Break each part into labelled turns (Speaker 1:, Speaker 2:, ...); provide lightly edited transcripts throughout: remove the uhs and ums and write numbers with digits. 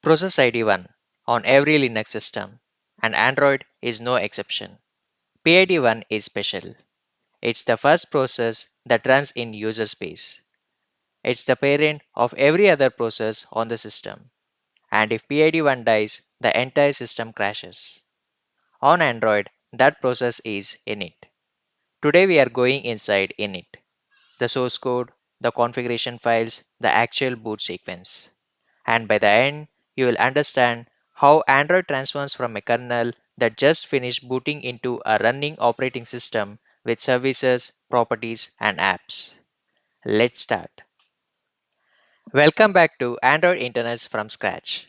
Speaker 1: Process ID 1 on every Linux system, and Android is no exception. PID 1 is special. It's the first process that runs in user space. It's the parent of every other process on the system. And if PID 1 dies, the entire system crashes. On Android, that process is init. Today we are going inside init, the source code, the configuration files, the actual boot sequence. And by the end, you will understand how Android transforms from a kernel that just finished booting into a running operating system with services, properties, and apps. Let's start. Welcome back to Android Internets from Scratch.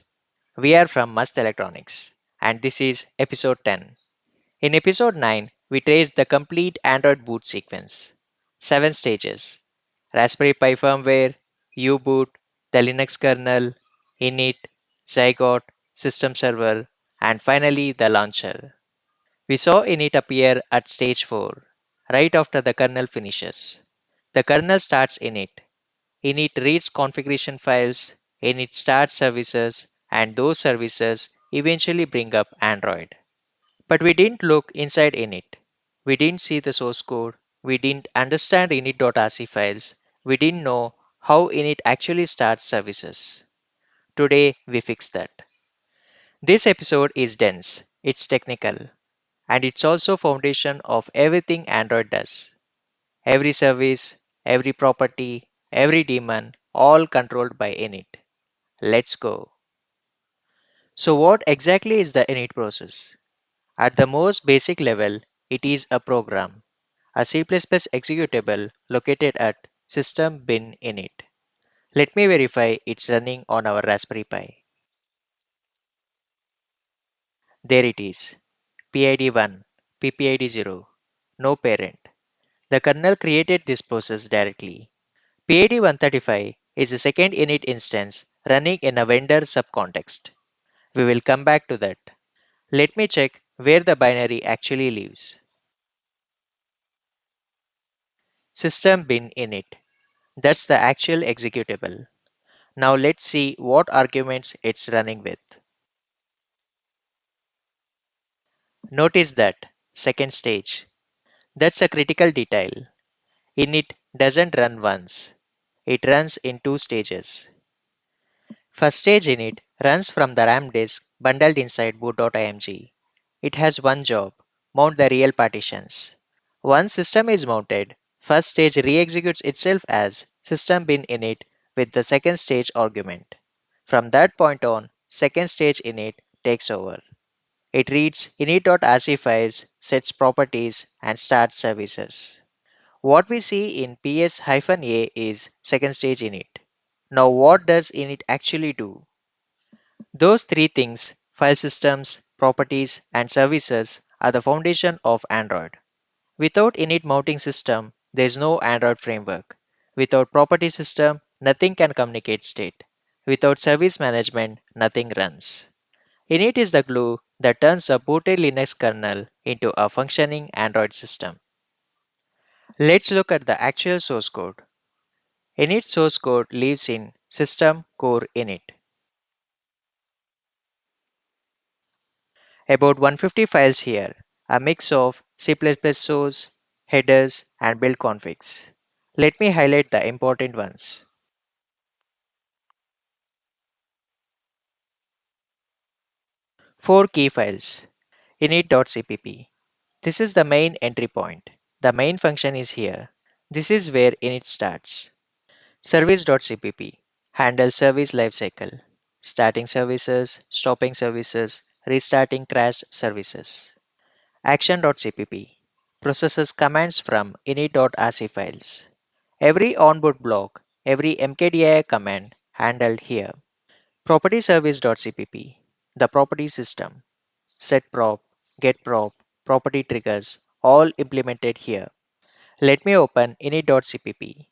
Speaker 1: We are from Must Electronics, and this is episode 10. In episode 9, we traced the complete Android boot sequence. 7 stages: Raspberry Pi firmware, U boot, the Linux kernel, init, Zygote, system server, and finally the launcher. We saw init appear at stage 4, right after the kernel finishes. The kernel starts init. Init reads configuration files, init starts services, and those services eventually bring up Android. But we didn't look inside init. We didn't see the source code. We didn't understand init.rc files. We didn't know how init actually starts services. Today, we fix that. This episode is dense, it's technical, and it's also foundation of everything Android does. Every service, every property, every daemon, all controlled by init. Let's go. So what exactly is the init process? At the most basic level, it is a program, a C++ executable located at system bin init. Let me verify it's running on our Raspberry Pi. There it is. PID 1, PPID 0, no parent. The kernel created this process directly. PID 135 is a second init instance running in a vendor subcontext. We will come back to that. Let me check where the binary actually lives. System bin init. That's the actual executable. Now let's see what arguments it's running with. Notice that second stage. That's a critical detail. Init doesn't run once. It runs in two stages. First stage init runs from the RAM disk bundled inside boot.img. It has one job: mount the real partitions. Once system is mounted, first stage re-executes itself as system bin init with the second stage argument. From that point on, second stage init takes over. It reads init.rc files, sets properties, and starts services. What we see in ps-a is second stage init. Now what does init actually do? Those three things, file systems, properties, and services, are the foundation of Android. Without init mounting system, there is no Android framework. Without property system, nothing can communicate state. Without service management, nothing runs. Init is the glue that turns a booted Linux kernel into a functioning Android system. Let's look at the actual source code. Init source code lives in system core init. About 150 files here, a mix of C++ source, headers, and build configs. Let me highlight the important ones. 4 key files. Init.cpp. This is the main entry point. The main function is here. This is where init starts. Service.cpp handles service lifecycle, starting services, stopping services, restarting crashed services. Action.cpp processes commands from init.rc files. Every onboard block, every mkdir command handled here. Property service.cpp, the property system, set prop, get prop, property triggers, all implemented here. Let me open init.cpp.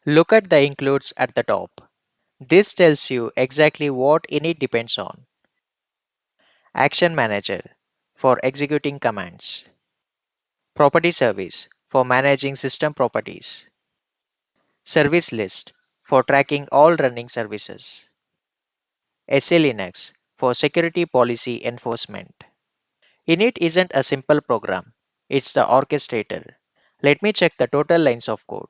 Speaker 1: Look at the includes at the top. This tells you exactly what init depends on. Action Manager for executing commands. Property Service for managing system properties. Service List for tracking all running services. SLinux for security policy enforcement. Init isn't a simple program, it's the orchestrator. Let me check the total lines of code.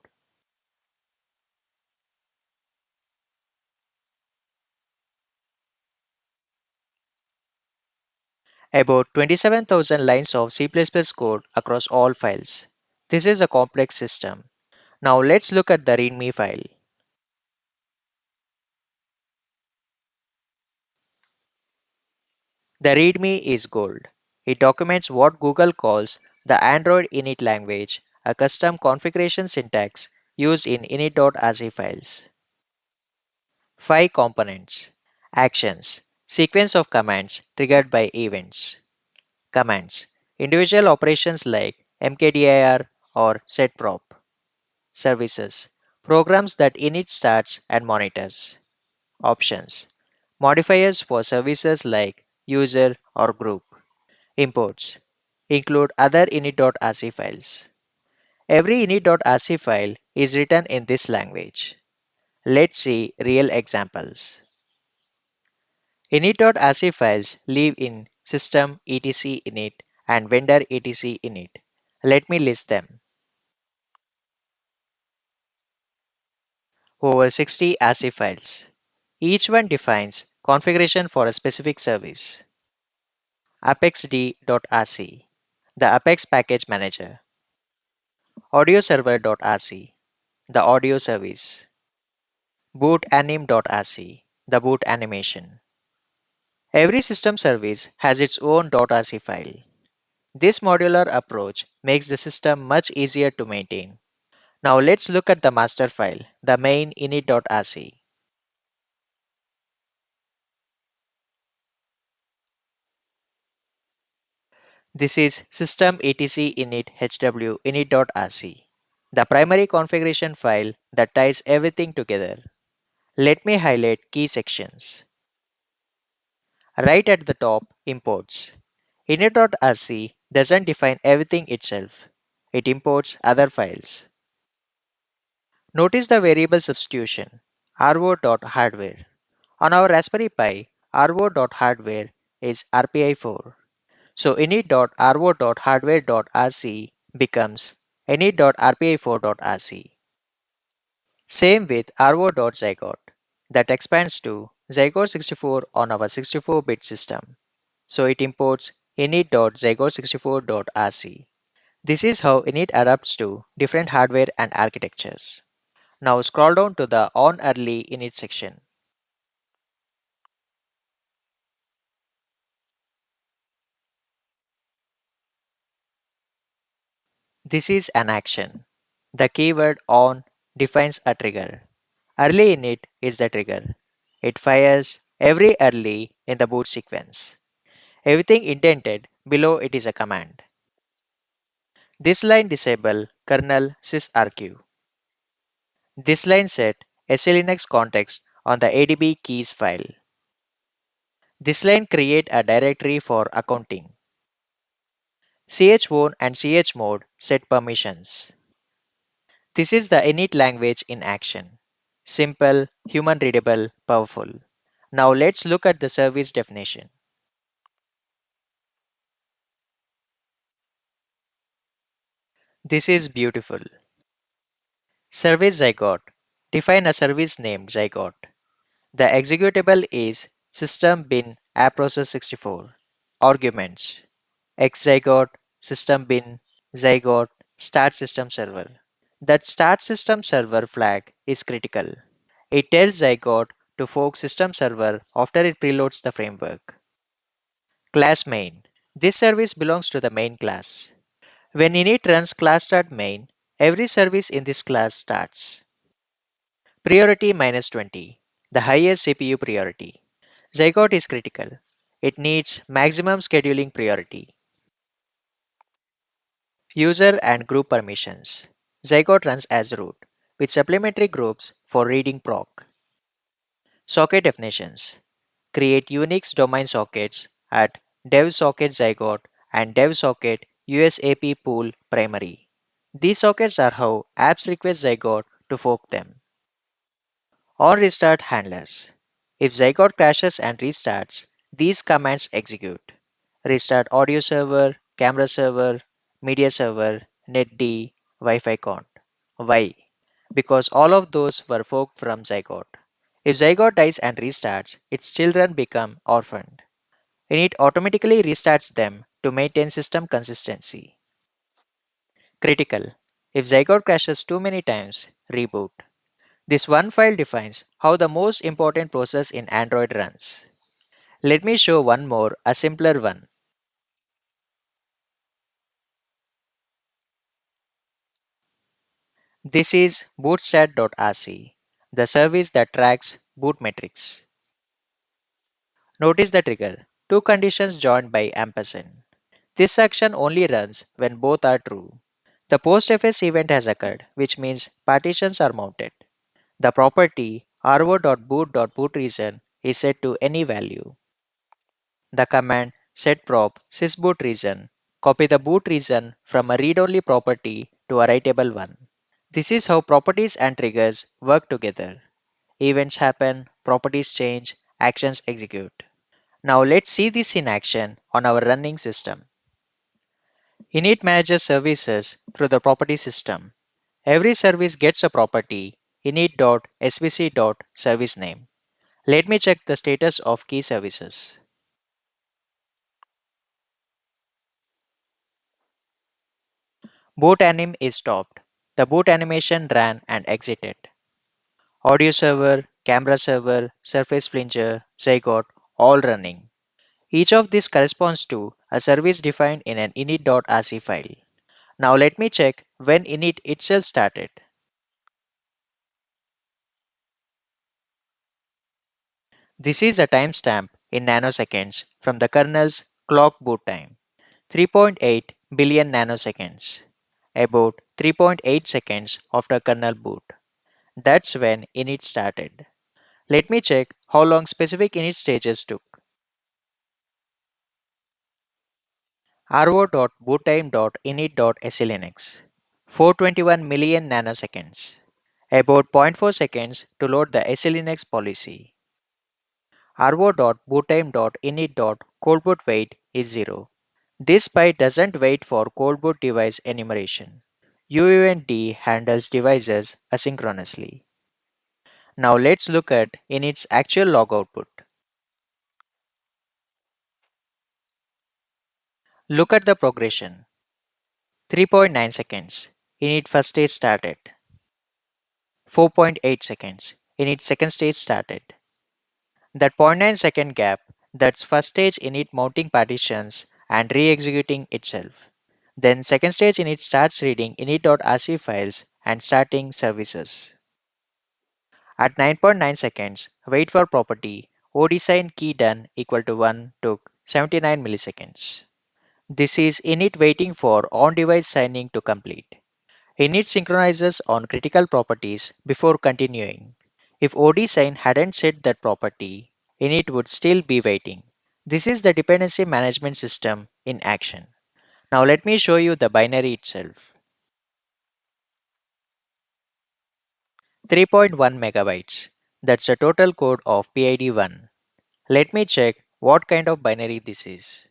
Speaker 1: About 27,000 lines of C++ code across all files. This is a complex system. Now let's look at the README file. The README is gold. It documents what Google calls the Android Init language, a custom configuration syntax used in init.rc files. 5 components: actions, sequence of commands triggered by events; commands, individual operations like mkdir or setprop; services, programs that init starts and monitors; options, modifiers for services like user or group; imports, include other init.rc files. Every init.rc file is written in this language. Let's see real examples. Init.rc files live in system etc init and vendor etc init. Let me list them. Over 60 ASCII files. Each one defines configuration for a specific service. apexd.rc, the Apex Package Manager. audioserver.rc, the audio service. bootanim.rc, the boot animation. Every system service has its own .rc file. This modular approach makes the system much easier to maintain. Now let's look at the master file, the main init.rc. This is system etc init hw init.rc, the primary configuration file that ties everything together. Let me highlight key sections. Right at the top, imports. Init.rc doesn't define everything itself. It imports other files. Notice the variable substitution, ro.hardware. On our Raspberry Pi, ro.hardware is RPI4. So init.ro.hardware.rc becomes init.rpi4.rc. Same with ro.zygote that expands to Zygote64 on our 64-bit system. So it imports init.zygote64.rc. This is how init adapts to different hardware and architectures. Now scroll down to the on early init section. This is an action. The keyword on defines a trigger. Early init is the trigger. It fires every early in the boot sequence. Everything indented below it is a command. This line disable kernel sysrq. This line set SLinux context on the ADB keys file. This line create a directory for accounting. chown and chmod set permissions. This is the init language in action. Simple, human readable, powerful. Now let's look at the service definition. This is beautiful. Service Zygote. Define a service named Zygote. The executable is system bin appprocess64. Arguments: xzygote, system bin, zygote, start system server. That start system server flag is critical. It tells Zygote to fork system server after it preloads the framework. Class main. This service belongs to the main class. When init runs class.main, every service in this class starts. Priority -20, the highest CPU priority. Zygote is critical. It needs maximum scheduling priority. User and group permissions. Zygote runs as root, with supplementary groups for reading proc. Socket definitions. Create Unix domain sockets at devsocket zygote and devsocket usap pool primary. These sockets are how apps request Zygote to fork them. On restart handlers. If Zygote crashes and restarts, these commands execute. Restart audio server, camera server, media server, netd, Wi-Fi count. Why? Because all of those were forked from Zygote. If Zygote dies and restarts, its children become orphaned. Init automatically restarts them to maintain system consistency. Critical. If Zygote crashes too many times, reboot. This one file defines how the most important process in Android runs. Let me show one more, a simpler one. This is bootstat.rc, the service that tracks boot metrics. Notice the trigger, two conditions joined by ampersand. This action only runs when both are true. The postfs event has occurred, which means partitions are mounted. The property ro.boot.bootReason is set to any value. The command setprop sysbootReason copy the boot reason from a read-only property to a writable one. This is how properties and triggers work together. Events happen, properties change, actions execute. Now let's see this in action on our running system. Init manages services through the property system. Every service gets a property init.svc.service_name. Let me check the status of key services. Boot anim is stopped. The boot animation ran and exited. Audio server, camera server, surface flinger, Zygote, all running. Each of these corresponds to a service defined in an init.rc file. Now let me check when init itself started. This is a timestamp in nanoseconds from the kernel's clock boot time, 3.8 billion nanoseconds, about 3.8 seconds after kernel boot. That's when init started. Let me check how long specific init stages took. ro.boottime.init.slinx, 421 million nanoseconds, about zero point 0.4 seconds to load the slinx policy. ro.boottime.init.coldboot wait is 0. This byte doesn't wait for coldboot device enumeration. UUND handles devices asynchronously. Now let's look at init's actual log output. Look at the progression. 3.9 seconds. Init first stage started. 4.8 seconds. Init second stage started. That zero point 0.9 second gap, that's first stage init mounting partitions and re-executing itself. Then second stage init starts reading init.rc files and starting services. At 9.9 seconds, wait for property odesign key done equal to 1 took 79 milliseconds. This is init waiting for on-device signing to complete. Init synchronizes on critical properties before continuing. If odesign hadn't set that property, init would still be waiting. This is the dependency management system in action. Now let me show you the binary itself. 3.1 megabytes. That's a total code of PID1. Let me check what kind of binary this is.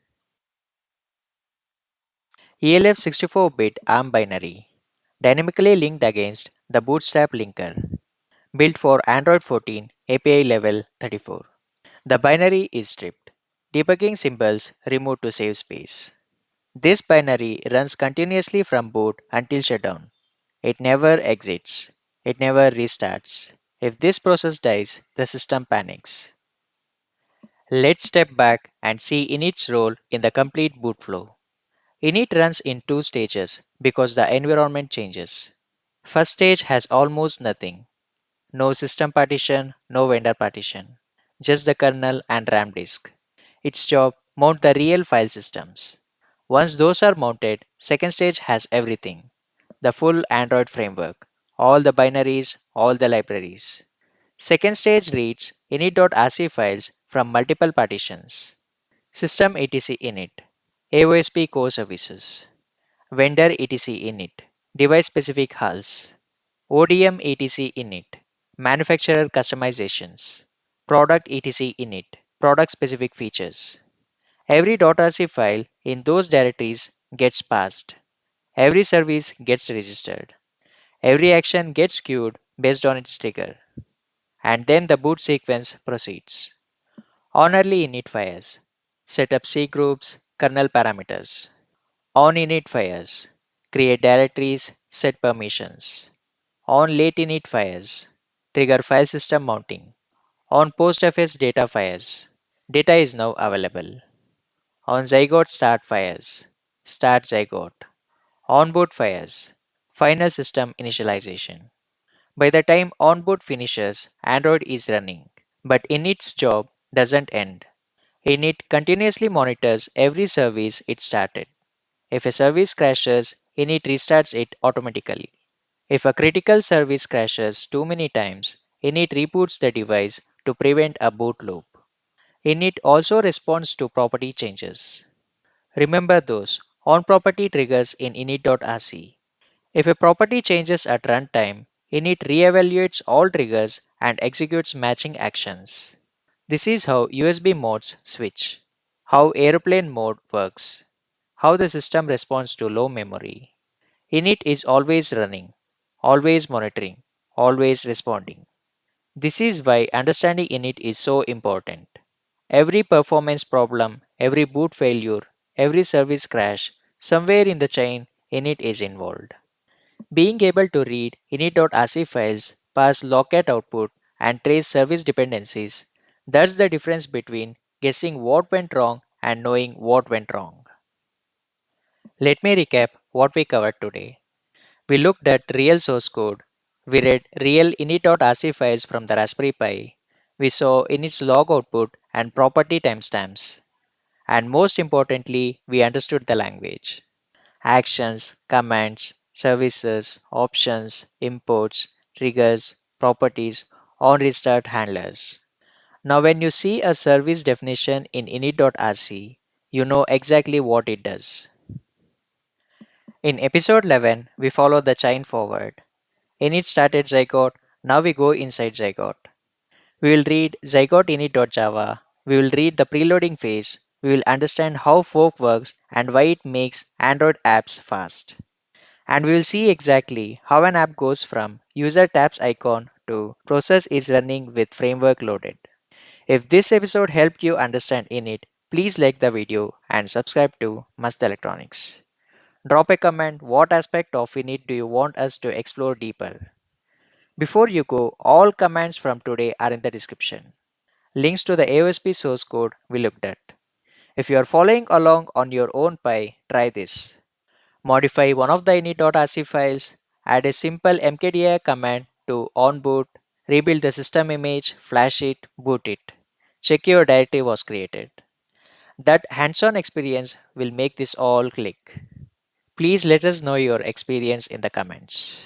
Speaker 1: ELF 64-bit ARM binary, dynamically linked against the Bootstrap linker, built for Android 14 API level 34. The binary is stripped. Debugging symbols removed to save space. This binary runs continuously from boot until shutdown. It never exits. It never restarts. If this process dies, the system panics. Let's step back and see init's role in the complete boot flow. Init runs in two stages because the environment changes. First stage has almost nothing. No system partition, no vendor partition. Just the kernel and RAM disk. Its job mount the real file systems. Once those are mounted, second stage has everything. The full Android framework, all the binaries, all the libraries. Second stage reads init.rc files from multiple partitions. System etc init, AOSP core services, vendor etc init, device specific hulls, ODM etc init, manufacturer customizations, product etc init, product specific features. Every .rc file in those directories gets passed. Every service gets registered. Every action gets queued based on its trigger. And then the boot sequence proceeds. On early init fires, set up C groups, kernel parameters. On init fires, create directories, set permissions. On late init fires, trigger file system mounting. On postfs data fires, data is now available. On Zygote start fires, start Zygote. On boot fires, final system initialization. By the time onboard finishes, Android is running. But init's job doesn't end. Init continuously monitors every service it started. If a service crashes, init restarts it automatically. If a critical service crashes too many times, init reboots the device to prevent a boot loop. Init also responds to property changes. Remember those on property triggers in init.rc. If a property changes at runtime, init reevaluates all triggers and executes matching actions. This is how USB modes switch, how airplane mode works, how the system responds to low memory. Init is always running, always monitoring, always responding. This is why understanding init is so important. Every performance problem, every boot failure, every service crash, somewhere in the chain, init is involved. Being able to read init.rc files, parse logcat output, and trace service dependencies, that's the difference between guessing what went wrong and knowing what went wrong. Let me recap what we covered today. We looked at real source code. We read real init.rc files from the Raspberry Pi. We saw init's log output and property timestamps. And most importantly, we understood the language. Actions, commands, services, options, imports, triggers, properties, on restart handlers. Now, when you see a service definition in init.rc, you know exactly what it does. In episode 11, we follow the chain forward. Init started Zygote, now we go inside Zygote. We will read Zygote init.java, we will read the preloading phase, we will understand how fork works and why it makes Android apps fast. And we will see exactly how an app goes from user taps icon to process is running with framework loaded. If this episode helped you understand Init, please like the video and subscribe to Must Electronics. Drop a comment what aspect of Init do you want us to explore deeper. Before you go, all commands from today are in the description. Links to the AOSP source code we looked at. If you are following along on your own Pi, try this. Modify one of the init.rc files, add a simple mkdir command to onboot, rebuild the system image, flash it, boot it. Check your directory was created. That hands-on experience will make this all click. Please let us know your experience in the comments.